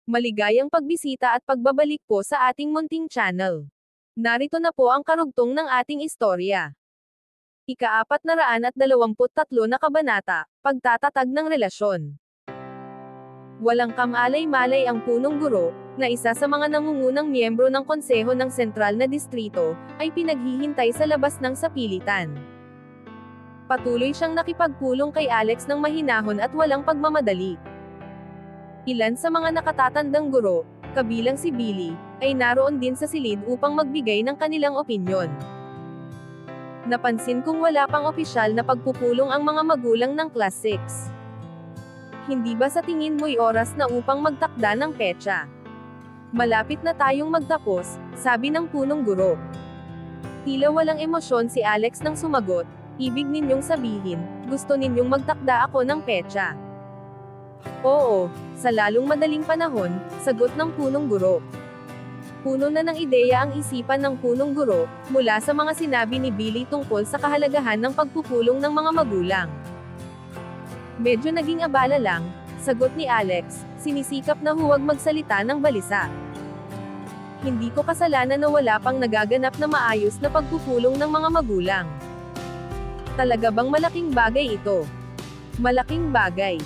Maligayang pagbisita at pagbabalik po sa ating munting channel. Narito na po ang karugtong ng ating istorya. Ika-423 na kabanata, Pagtatatag ng Relasyon. Walang kamalay-malay ang punong guro, na isa sa mga nangungunang miyembro ng konseho ng sentral na distrito, ay pinaghihintay sa labas ng sapilitan. Patuloy siyang nakipagpulong kay Alex ng mahinahon at walang pagmamadali. Ilan sa mga nakatatandang guro, kabilang si Billy, ay naroon din sa silid upang magbigay ng kanilang opinyon. Napansin kong wala pang opisyal na pagpupulong ang mga magulang ng Class 6. Hindi ba sa tingin mo'y oras na upang magtakda ng petsa? Malapit na tayong magtapos, sabi ng punong guro. Tila walang emosyon si Alex nang sumagot, ibig ninyong sabihin, gusto ninyong magtakda ako ng petsa? Oo, sa lalong madaling panahon, sagot ng punong guro. Puno na ng ideya ang isipan ng punong guro, mula sa mga sinabi ni Billy tungkol sa kahalagahan ng pagpupulong ng mga magulang. Medyo naging abala lang, sagot ni Alex, sinisikap na huwag magsalita ng balisa. Hindi ko kasalanan na wala pang nagaganap na maayos na pagpupulong ng mga magulang. Talaga bang malaking bagay ito? Malaking bagay.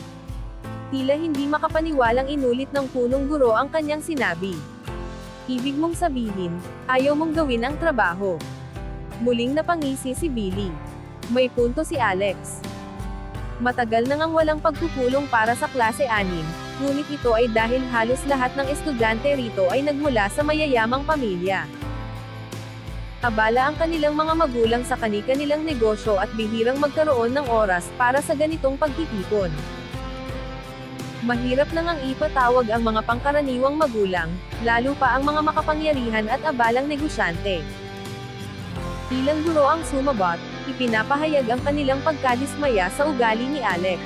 Tila hindi makapaniwalang inulit ng punong guro ang kanyang sinabi. Ibig mong sabihin, ayaw mong gawin ang trabaho. Muling napangisi si Billy. May punto si Alex. Matagal na ngang walang pagpupulong para sa klase 6, ngunit ito ay dahil halos lahat ng estudyante rito ay nagmula sa mayayamang pamilya. Abala ang kanilang mga magulang sa kani-kanilang negosyo at bihirang magkaroon ng oras para sa ganitong pagtitipon. Mahirap na ngang ipatawag ang mga pangkaraniwang magulang, lalo pa ang mga makapangyarihan at abalang negosyante. Ilang guro ang sumabat, ipinapahayag ang kanilang pagkadismaya sa ugali ni Alex.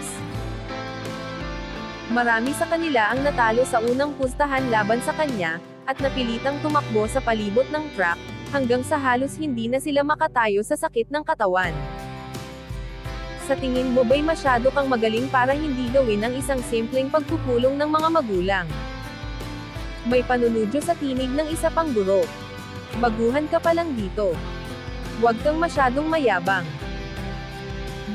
Marami sa kanila ang natalo sa unang pustahan laban sa kanya, at napilitang tumakbo sa palibot ng track, hanggang sa halos hindi na sila makatayo sa sakit ng katawan. Sa tingin mo ba'y masyado kang magaling para hindi gawin ang isang simpleng pagpupulong ng mga magulang? May panunudyo sa tinig ng isa pang guro. Baguhan ka pa lang dito. Huwag kang masyadong mayabang.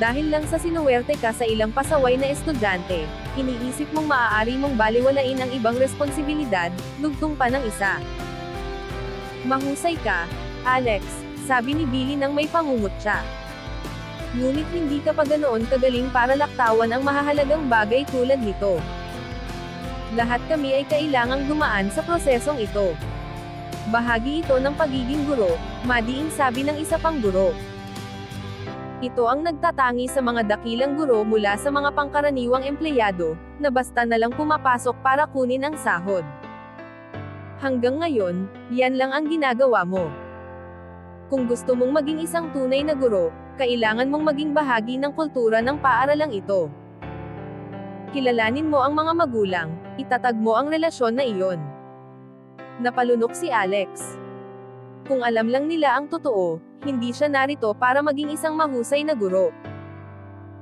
Dahil lang sa sinuwerte ka sa ilang pasaway na estudyante, iniisip mong maaari mong baliwalain ang ibang responsibilidad, dugtong pa ng isa. Mahusay ka, Alex, sabi ni Billy nang may pangungutya. Ngunit hindi ka pa ganoon kagaling para laktawan ang mahahalagang bagay tulad nito. Lahat kami ay kailangang dumaan sa prosesong ito. Bahagi ito ng pagiging guro, madiing sabi ng isa pang guro. Ito ang nagtatangi sa mga dakilang guro mula sa mga pangkaraniwang empleyado, na basta na lang pumapasok para kunin ang sahod. Hanggang ngayon, yan lang ang ginagawa mo. Kung gusto mong maging isang tunay na guro, kailangan mong maging bahagi ng kultura ng paaralang ito. Kilalanin mo ang mga magulang, itatag mo ang relasyon na iyon. Napalunok si Alex. Kung alam lang nila ang totoo, hindi siya narito para maging isang mahusay na guro.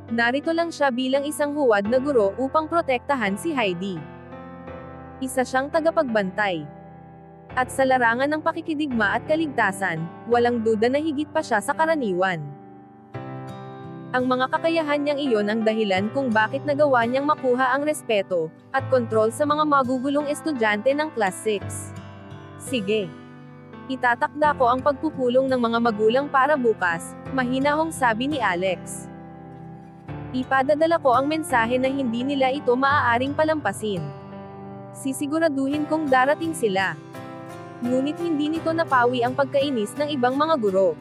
Narito lang siya bilang isang huwad na guro upang protektahan si Heidi. Isa siyang tagapagbantay. At sa larangan ng pakikidigma at kaligtasan, walang duda na higit pa siya sa karaniwan. Ang mga kakayahan niyang iyon ang dahilan kung bakit nagawa niyang makuha ang respeto, at kontrol sa mga magugulong estudyante ng Class 6. Sige. Itatakda ko ang pagpupulong ng mga magulang para bukas, mahinahong sabi ni Alex. Ipadadala ko ang mensahe na hindi nila ito maaaring palampasin. Sisiguraduhin kong darating sila. Ngunit hindi nito napawi ang pagkainis ng ibang mga guro.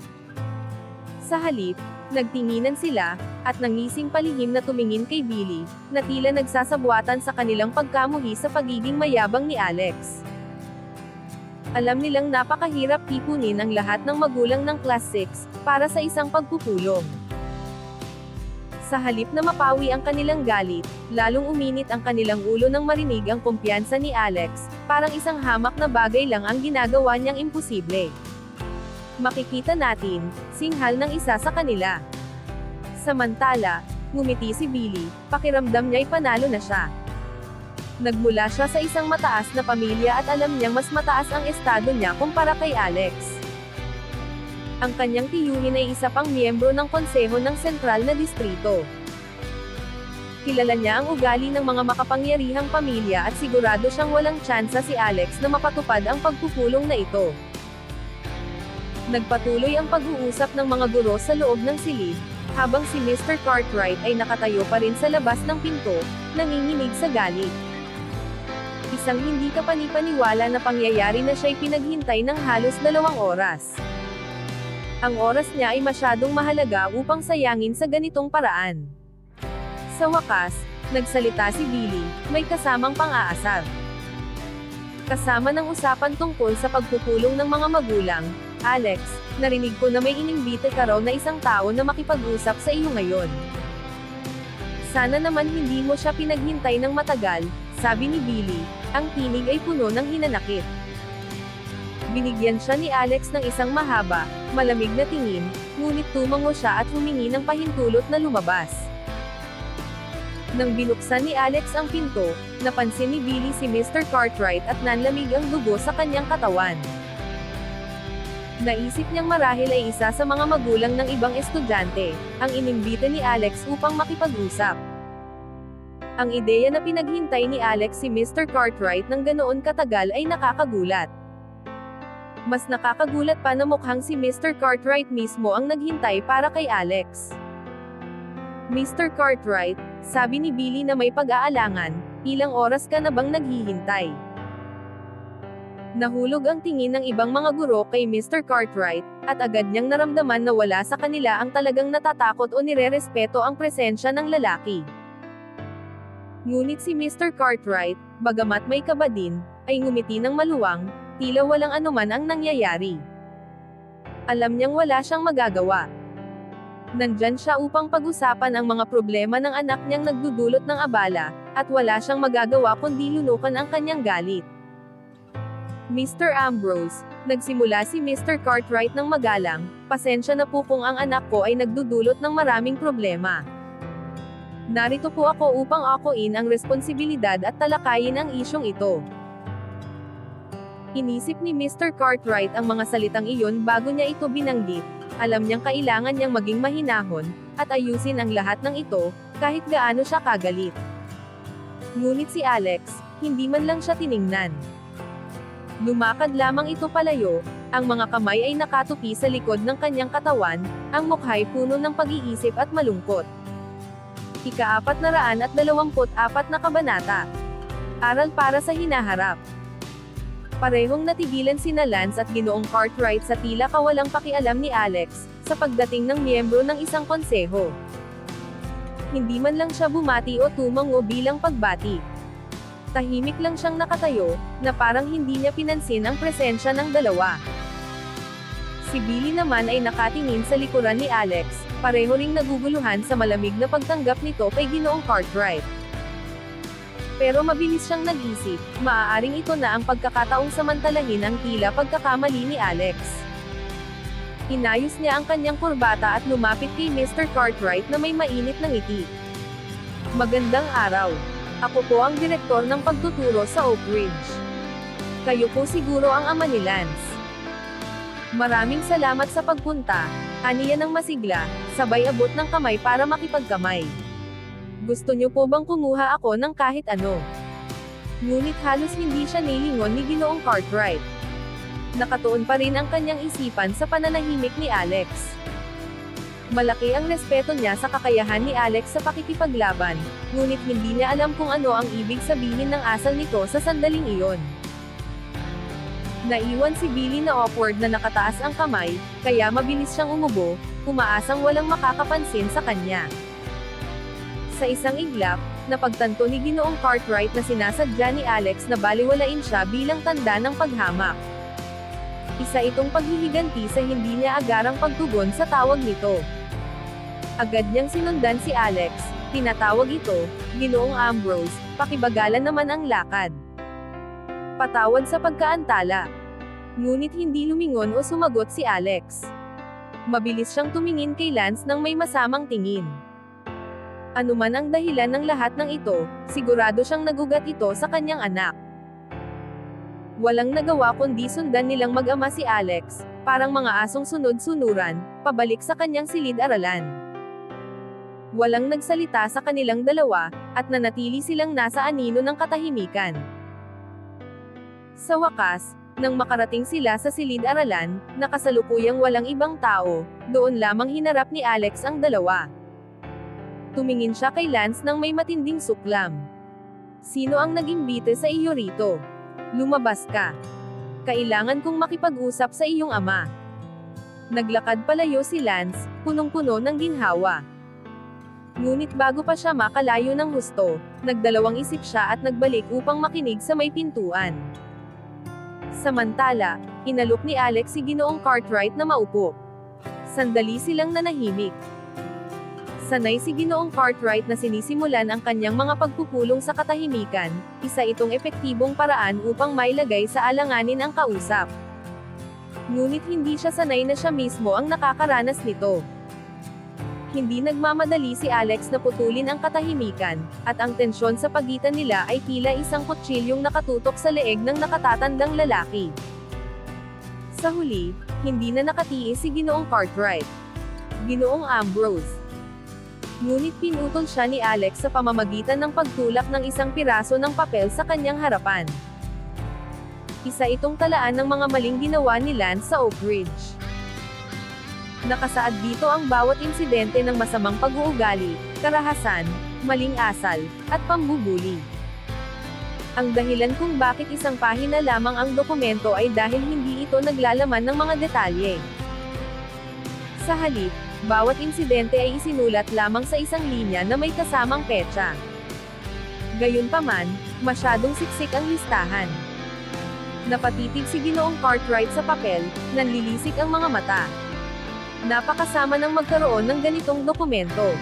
Sa halip, nagtinginan sila, at nangising palihim na tumingin kay Billy, na tila nagsasabwatan sa kanilang pagkamuhi sa pagiging mayabang ni Alex. Alam nilang napakahirap tipunin ang lahat ng magulang ng Class 6, para sa isang pagpupulong. Sa halip na mapawi ang kanilang galit, lalong uminit ang kanilang ulo nang marinig ang kumpiyansa ni Alex, parang isang hamak na bagay lang ang ginagawa niyang imposible. Makikita natin, singhal ng isa sa kanila. Samantala, ngumiti si Billy, pakiramdam niya'y panalo na siya. Nagmula siya sa isang mataas na pamilya at alam niyang mas mataas ang estado niya kumpara kay Alex. Ang kanyang tiyuhin ay isa pang miyembro ng konseho ng sentral na distrito. Kilala niya ang ugali ng mga makapangyarihang pamilya at sigurado siyang walang tsansa si Alex na mapatupad ang pagpupulong na ito. Nagpatuloy ang pag-uusap ng mga guro sa loob ng silid, habang si Mr. Cartwright ay nakatayo pa rin sa labas ng pinto, nanginginig sa galit. Isang hindi kapani-paniwala na pangyayari na siya'y pinaghintay ng halos 2 oras. Ang oras niya ay masyadong mahalaga upang sayangin sa ganitong paraan. Sa wakas, nagsalita si Billy, may kasamang pang-aasar. Kasama ng usapan tungkol sa pagpupulong ng mga magulang, Alex, narinig ko na may inimbite ka raw na isang tao na makipag-usap sa iyo ngayon. Sana naman hindi mo siya pinaghintay ng matagal, sabi ni Billy, ang tinig ay puno ng hinanakit. Binigyan siya ni Alex ng isang mahaba, malamig na tingin, ngunit tumango siya at humingi ng pahintulot na lumabas. Nang binuksan ni Alex ang pinto, napansin ni Billy si Mr. Cartwright at nanlamig ang dugo sa kanyang katawan. Naisip niyang marahil ay isa sa mga magulang ng ibang estudyante, ang inimbite ni Alex upang makipag-usap. Ang ideya na pinaghintay ni Alex si Mr. Cartwright ng ganoon katagal ay nakakagulat. Mas nakakagulat pa na mukhang si Mr. Cartwright mismo ang naghintay para kay Alex. Mr. Cartwright, sabi ni Billy na may pag-aalangan, ilang oras ka na bang naghihintay? Nahulog ang tingin ng ibang mga guro kay Mr. Cartwright, at agad niyang naramdaman na wala sa kanila ang talagang natatakot o nirerespeto ang presensya ng lalaki. Ngunit si Mr. Cartwright, bagamat may kaba din, ay ngumiti ng maluwang, tila walang anuman ang nangyayari. Alam niyang wala siyang magagawa. Nandyan siya upang pag-usapan ang mga problema ng anak niyang nagdudulot ng abala, at wala siyang magagawa kundi lunukan ang kanyang galit. Mr. Ambrose, nagsimula si Mr. Cartwright ng magalang, pasensya na po kung ang anak ko ay nagdudulot ng maraming problema. Narito po ako upang akuin ang responsibilidad at talakayin ang isyong ito. Inisip ni Mr. Cartwright ang mga salitang iyon bago niya ito binanggit. Alam niyang kailangan niyang maging mahinahon, at ayusin ang lahat ng ito, kahit gaano siya kagalit. Ngunit si Alex, hindi man lang siya tiningnan. Lumakad lamang ito palayo, ang mga kamay ay nakatupi sa likod ng kanyang katawan, ang mukha'y puno ng pag-iisip at malungkot. Ika-424 na kabanata. Aral para sa hinaharap. Parehong natigilan sina Lance at Ginoong Cartwright sa tila kawalang pakialam ni Alex, sa pagdating ng miyembro ng isang konseho. Hindi man lang siya bumati o tumango bilang pagbati. Tahimik lang siyang nakatayo, na parang hindi niya pinansin ang presensya ng dalawa. Si Billy naman ay nakatingin sa likuran ni Alex, pareho ring naguguluhan sa malamig na pagtanggap nito kay Ginoong Cartwright. Pero mabilis siyang nag-isip, maaaring ito na ang pagkakataong samantalahin ang tila pagkakamali ni Alex. Inayos niya ang kanyang kurbata at lumapit kay Mr. Cartwright na may mainit na ngiti. Magandang araw. Ako po ang direktor ng pagtuturo sa Oak Ridge. Kayo po siguro ang ama ni Lance. Maraming salamat sa pagpunta, aniya ng masigla, sabay abot ng kamay para makipagkamay. Gusto niyo po bang kumuha ako ng kahit ano? Ngunit halos hindi siya nilingon ni Ginoong Cartwright. Nakatuon pa rin ang kanyang isipan sa pananahimik ni Alex. Malaki ang respeto niya sa kakayahan ni Alex sa pakikipaglaban, ngunit hindi niya alam kung ano ang ibig sabihin ng asal nito sa sandaling iyon. Naiwan si Billy na awkward na nakataas ang kamay, kaya mabilis siyang umubo, umaasang walang makakapansin sa kanya. Sa isang iglap, napagtanto ni Ginoong Cartwright na sinasadya ni Alex na baliwalain siya bilang tanda ng paghamak. Isa itong paghihiganti sa hindi niya agarang pagtugon sa tawag nito. Agad niyang sinundan si Alex, tinatawag ito, Ginoong Ambrose, pakibagalan naman ang lakad. Patawad sa pagkaantala. Ngunit hindi lumingon o sumagot si Alex. Mabilis siyang tumingin kay Lance nang may masamang tingin. Ano man ang dahilan ng lahat ng ito, sigurado siyang nagugat ito sa kanyang anak. Walang nagawa kundi sundan nilang mag-ama si Alex, parang mga asong sunod-sunuran, pabalik sa kanyang silid-aralan. Walang nagsalita sa kanilang dalawa, at nanatili silang nasa anino ng katahimikan. Sa wakas, nang makarating sila sa silid-aralan, nakasalukuyang walang ibang tao, doon lamang hinarap ni Alex ang dalawa. Tumingin siya kay Lance nang may matinding suklam. "Sino ang nag-imbite sa iyo rito? Lumabas ka. Kailangan kong makipag-usap sa iyong ama." Naglakad palayo si Lance, punong-puno ng ginhawa. Ngunit bago pa siya makalayo ng husto, nagdalawang isip siya at nagbalik upang makinig sa may pintuan. Samantala, inalok ni Alex si Ginoong Cartwright na maupo. Sandali silang nanahimik. Sanay si Ginoong Cartwright na sinisimulan ang kanyang mga pagpupulong sa katahimikan, isa itong epektibong paraan upang mailagay sa alanganin ang kausap. Ngunit hindi siya sanay na siya mismo ang nakakaranas nito. Hindi nagmamadali si Alex na putulin ang katahimikan, at ang tensyon sa pagitan nila ay tila isang kutsilyong nakatutok sa leeg ng nakatatandang lalaki. Sa huli, hindi na nakatiis si Ginoong Cartwright. "Ginoong Ambrose." Ngunit pinutol siya ni Alex sa pamamagitan ng pagtulak ng isang piraso ng papel sa kanyang harapan. Isa itong talaan ng mga maling ginawa ni Lance sa Oak Ridge. Nakasaad dito ang bawat insidente ng masamang pag-uugali, karahasan, maling asal, at pambubuli. Ang dahilan kung bakit isang pahina lamang ang dokumento ay dahil hindi ito naglalaman ng mga detalye. Sa halip, bawat insidente ay isinulat lamang sa isang linya na may kasamang petsa. Gayunpaman, masyadong siksik ang listahan. Napatitig si Ginoong Cartwright sa papel, nanlilisik ang mga mata. Napakasama ng magkaroon ng ganitong dokumento.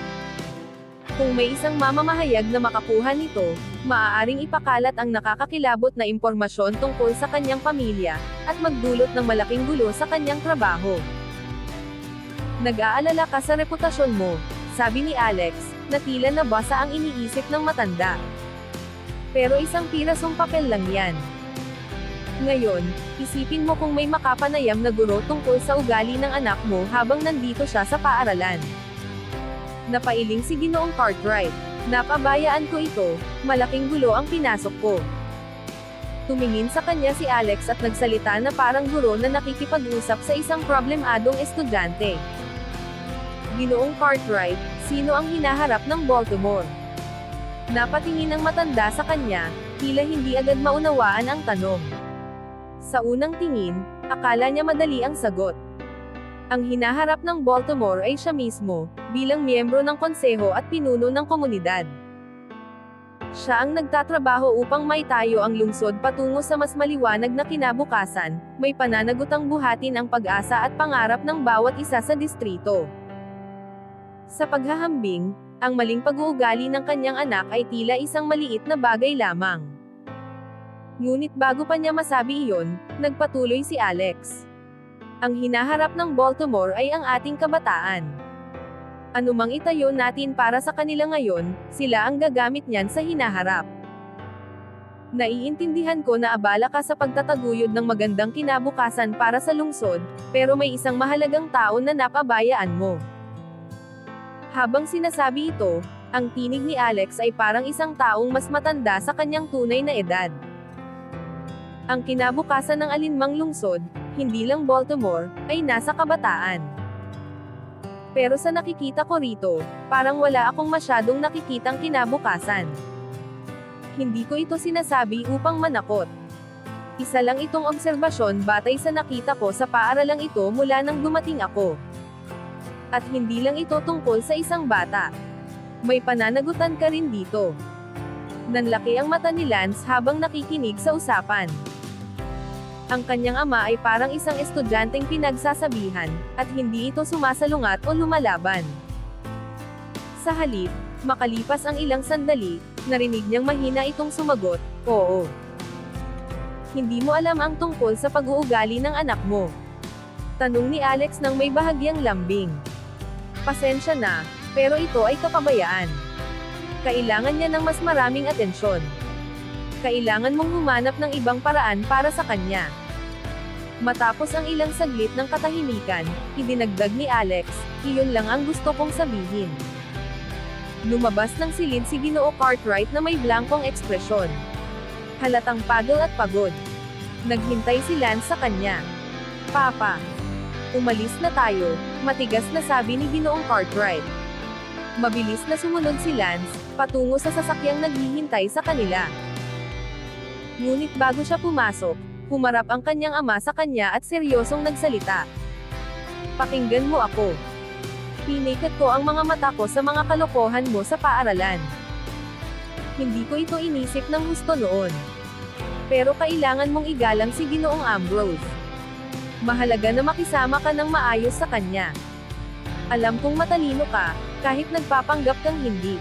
Kung may isang mamamahayag na makakuha nito, maaaring ipakalat ang nakakakilabot na impormasyon tungkol sa kanyang pamilya, at magdulot ng malaking gulo sa kanyang trabaho. "Nag-aalala ka sa reputasyon mo," sabi ni Alex, na tila nabasa ang iniisip ng matanda. "Pero isang pirasong papel lang yan. Ngayon, isipin mo kung may makapanayam na guro tungkol sa ugali ng anak mo habang nandito siya sa paaralan." Napailing si Ginoong Cartwright. "Napabayaan ko ito, malaking gulo ang pinasok ko." Tumingin sa kanya si Alex at nagsalita na parang guro na nakikipag-usap sa isang problemadong estudyante. "Ginoong Cartwright, sino ang hinaharap ng Baltimore?" Napatingin ang matanda sa kanya, tila hindi agad maunawaan ang tanong. Sa unang tingin, akala niya madali ang sagot. Ang hinaharap ng Baltimore ay siya mismo, bilang miyembro ng konseho at pinuno ng komunidad. Siya ang nagtatrabaho upang maitayo ang lungsod patungo sa mas maliwanag na kinabukasan, may pananagutang buhatin ang pag-asa at pangarap ng bawat isa sa distrito. Sa paghahambing, ang maling pag-uugali ng kanyang anak ay tila isang maliit na bagay lamang. Ngunit bago pa niya masabi iyon, nagpatuloy si Alex. "Ang hinaharap ng Baltimore ay ang ating kabataan. Anumang itayo natin para sa kanila ngayon, sila ang gagamit niyan sa hinaharap. Naiintindihan ko na abala ka sa pagtataguyod ng magandang kinabukasan para sa lungsod, pero may isang mahalagang tao na napabayaan mo." Habang sinasabi ito, ang tinig ni Alex ay parang isang taong mas matanda sa kanyang tunay na edad. Ang kinabukasan ng alinmang lungsod, hindi lang Baltimore, ay nasa kabataan. Pero sa nakikita ko rito, parang wala akong masyadong nakikitang kinabukasan. Hindi ko ito sinasabi upang manakot. Isa lang itong obserbasyon batay sa nakita ko sa paaralang ito mula nang dumating ako. At hindi lang ito tungkol sa isang bata. May pananagutan ka rin dito. Nanlaki ang mata ni Lance habang nakikinig sa usapan. Ang kanyang ama ay parang isang estudyanteng pinagsasabihan, at hindi ito sumasalungat o lumalaban. Sa halip, makalipas ang ilang sandali, narinig niyang mahina itong sumagot, "Oo. Hindi mo alam ang tungkol sa pag-uugali ng anak mo?" Tanong ni Alex nang may bahagyang lambing. "Pasensya na, pero ito ay kapabayaan. Kailangan niya ng mas maraming atensyon. Kailangan mong humanap ng ibang paraan para sa kanya. Matapos ang ilang saglit ng katahimikan, idinagdag ni Alex, iyon lang ang gusto kong sabihin. Lumabas ng silid si Ginoo Cartwright na may blankong ekspresyon. Halatang pagod at pagod. Naghintay si Lance sa kanya. Papa. Umalis na tayo, matigas na sabi ni Ginoong Cartwright. Mabilis na sumunod si Lance, patungo sa sasakyang naghihintay sa kanila. Ngunit bago siya pumasok, humarap ang kanyang ama sa kanya at seryosong nagsalita. Pakinggan mo ako. Pinikat ko ang mga mata ko sa mga kalokohan mo sa paaralan. Hindi ko ito inisip ng gusto noon. Pero kailangan mong igalang si Ginoong Ambrose. Mahalaga na makisama ka ng maayos sa kanya. Alam kong matalino ka, kahit nagpapanggap kang hindi.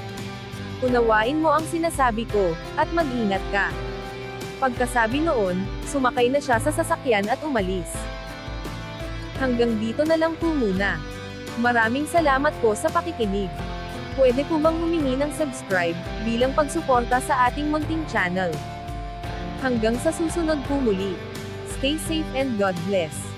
Unawain mo ang sinasabi ko, at mag-ingat ka. Pagkasabi noon, sumakay na siya sa sasakyan at umalis. Hanggang dito na lang po muna. Maraming salamat po sa pakikinig. Pwede po bang humingi ng subscribe, bilang pagsuporta sa ating munting channel. Hanggang sa susunod po muli. Stay safe and God bless.